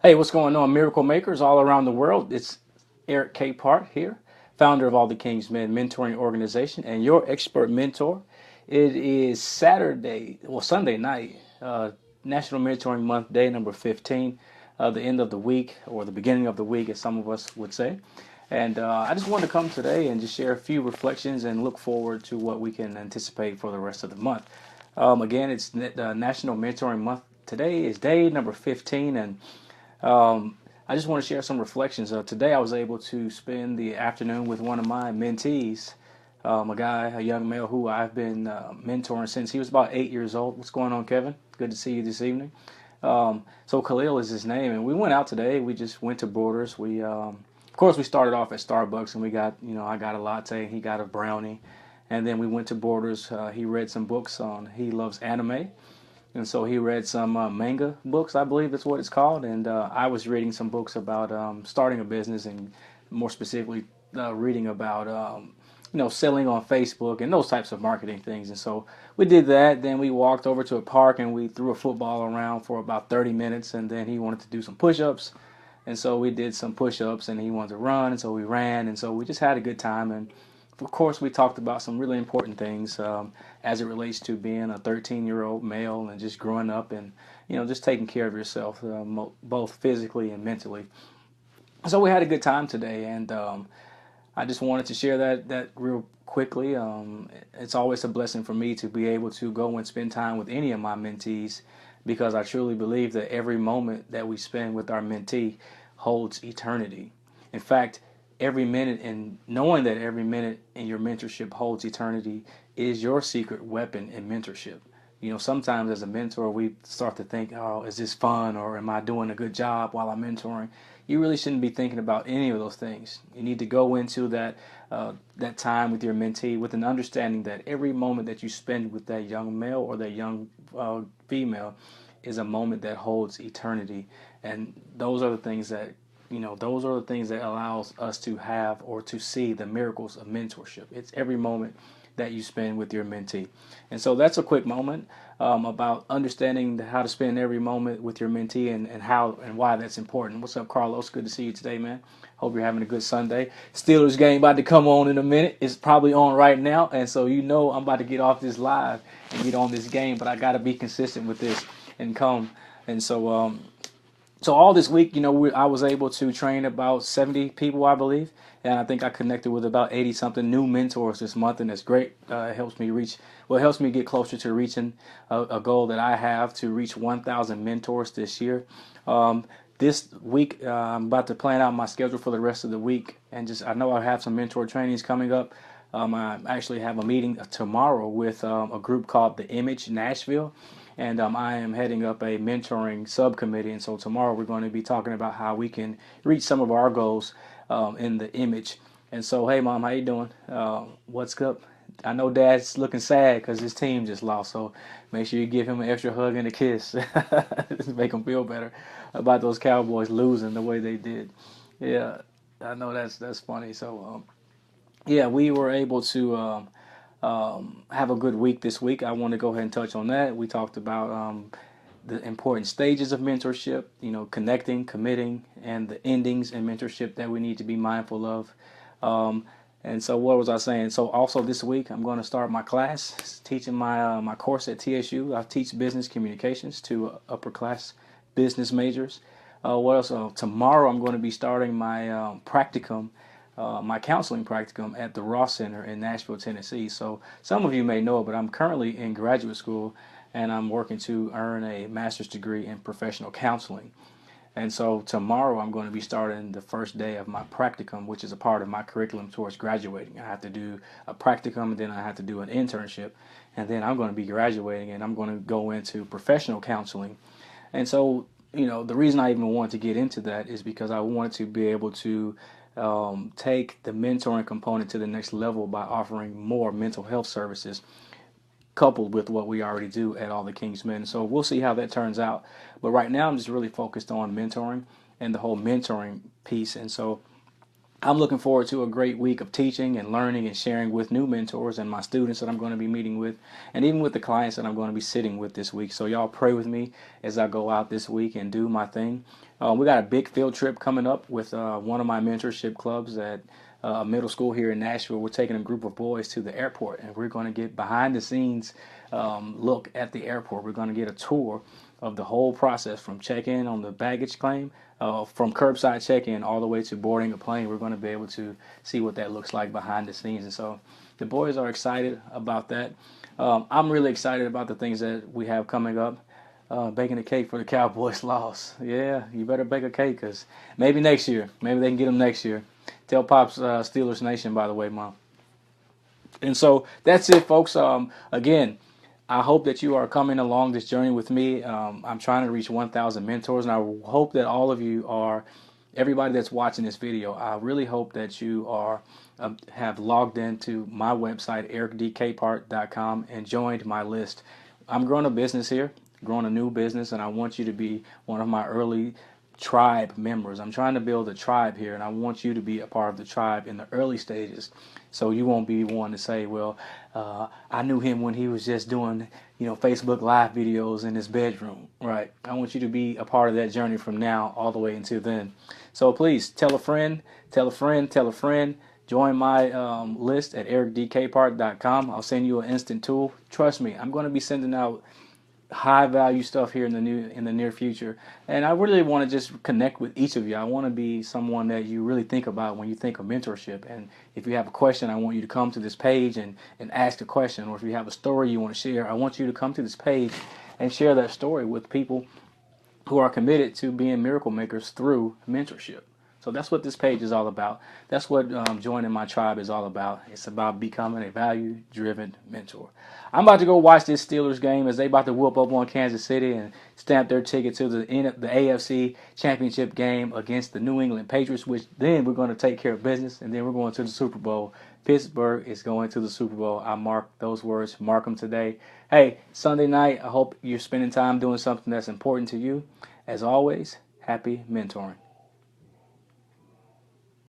Hey, what's going on, Miracle Makers all around the world? It's Eric K. Park here, founder of All the King's Men Mentoring Organization and your expert mentor. It is Sunday night, National Mentoring Month, day number 15, the end of the week, or the beginning of the week, as some of us would say. And I just wanted to come today and just share a few reflections and look forward to what we can anticipate for the rest of the month. Again, it's National Mentoring Month. Today is day number 15, and I just want to share some reflections. Today, I was able to spend the afternoon with one of my mentees, a young male who I've been mentoring since he was about 8 years old. What's going on, Kevin? Good to see you this evening. So Khalil is his name, and we went out today. We just went to Borders. Of course, we started off at Starbucks, and I got a latte, he got a brownie, and then we went to Borders. He read some books on. He loves anime, and so he read some manga books, I believe that's what it's called. And I was reading some books about starting a business, and more specifically, reading about selling on Facebook and those types of marketing things. And so we did that. Then we walked over to a park and we threw a football around for about 30 minutes. And then he wanted to do some push-ups, and so we did some push-ups. And he wanted to run, and so we ran. And so we just had a good time. And of course, we talked about some really important things as it relates to being a 13-year-old male and just growing up and just taking care of yourself, both physically and mentally. So we had a good time today, and I just wanted to share that real quickly. It's always a blessing for me to be able to go and spend time with any of my mentees, because I truly believe that every moment that we spend with our mentee holds eternity. In fact, every minute, and knowing that every minute in your mentorship holds eternity, is your secret weapon in mentorship. Sometimes as a mentor, we start to think, oh, is this fun, or am I doing a good job while I'm mentoring? You really shouldn't be thinking about any of those things. You need to go into that time with your mentee with an understanding that every moment that you spend with that young male or that young female is a moment that holds eternity. And those are the things that allows us to have or to see the miracles of mentorship. It's every moment that you spend with your mentee. And so that's a quick moment about understanding how to spend every moment with your mentee, and how and why that's important. What's up, Carlos? Good to see you today, man. Hope you're having a good Sunday. Steelers game about to come on in a minute. It's probably on right now. And so I'm about to get off this live and get on this game, but I got to be consistent with this and come. And so all this week, I was able to train about 70 people, I believe, and I think I connected with about 80 something new mentors this month, and it's great. It helps me get closer to reaching a goal that I have to reach 1,000 mentors this year. This week, I'm about to plan out my schedule for the rest of the week, and I know I have some mentor trainings coming up. I actually have a meeting tomorrow with a group called the Image Nashville, and I am heading up a mentoring subcommittee. And so tomorrow we're going to be talking about how we can reach some of our goals in the Image. And so, hey, Mom, how you doing? What's up? I know Dad's looking sad because his team just lost, so make sure you give him an extra hug and a kiss to make him feel better about those Cowboys losing the way they did. Yeah, I know that's funny. So, yeah, we were able to have a good week this week. I want to go ahead and touch on that. We talked about the important stages of mentorship, connecting, committing, and the endings in mentorship that we need to be mindful of. Um, and so, what was I saying? So, also this week, I'm going to start my class, teaching my course at TSU. I teach business communications to upper class business majors. What else? Tomorrow, I'm going to be starting my counseling practicum at the Ross Center in Nashville, Tennessee. So some of you may know it, but I'm currently in graduate school, and I'm working to earn a master's degree in professional counseling. And so tomorrow I'm going to be starting the first day of my practicum, which is a part of my curriculum towards graduating. I have to do a practicum, and then I have to do an internship, and then I'm going to be graduating, and I'm going to go into professional counseling. And so, the reason I even wanted to get into that is because I wanted to be able to take the mentoring component to the next level by offering more mental health services, coupled with what we already do at All the King's Men. So we'll see how that turns out. But right now, I'm just really focused on mentoring and the whole mentoring piece. And so I'm looking forward to a great week of teaching and learning and sharing with new mentors and my students that I'm going to be meeting with, and even with the clients that I'm going to be sitting with this week. So y'all pray with me as I go out this week and do my thing. We got a big field trip coming up with one of my mentorship clubs at a middle school here in Nashville. We're taking a group of boys to the airport, and we're going to get behind the scenes look at the airport. We're going to get a tour of the whole process from check-in on the baggage claim, from curbside check-in all the way to boarding a plane. We're going to be able to see what that looks like behind the scenes, and so the boys are excited about that. I'm really excited about the things that we have coming up. Baking a cake for the Cowboys loss. Yeah, you better bake a cake because maybe next year, maybe they can get them next year. Tell Pops Steelers Nation, by the way, Mom. And so that's it, folks. Again, I hope that you are coming along this journey with me. I'm trying to reach 1,000 mentors, and I hope that all of you are, everybody that's watching this video, I really hope that you are have logged into my website, ericdkpart.com, and joined my list. I'm growing a business here, growing a new business, and I want you to be one of my early tribe members. I'm trying to build a tribe here, and I want you to be a part of the tribe in the early stages, so you won't be one to say, "Well, I knew him when he was just doing, Facebook Live videos in his bedroom." Right? I want you to be a part of that journey from now all the way until then. So please tell a friend, tell a friend, tell a friend. Join my list at ericdkpart.com. I'll send you an instant tool. Trust me, I'm going to be sending out high value stuff here in the near future, and I really want to just connect with each of you. I want to be someone that you really think about when you think of mentorship. And if you have a question, I want you to come to this page and ask a question. Or if you have a story you want to share, I want you to come to this page and share that story with people who are committed to being miracle makers through mentorship. So that's what this page is all about. That's what joining my tribe is all about. It's about becoming a value-driven mentor. I'm about to go watch this Steelers game as they about to whoop up on Kansas City and stamp their ticket to the AFC Championship game against the New England Patriots, which then we're going to take care of business, and then we're going to the Super Bowl. Pittsburgh is going to the Super Bowl. I mark those words, mark them today. Hey, Sunday night, I hope you're spending time doing something that's important to you. As always, happy mentoring.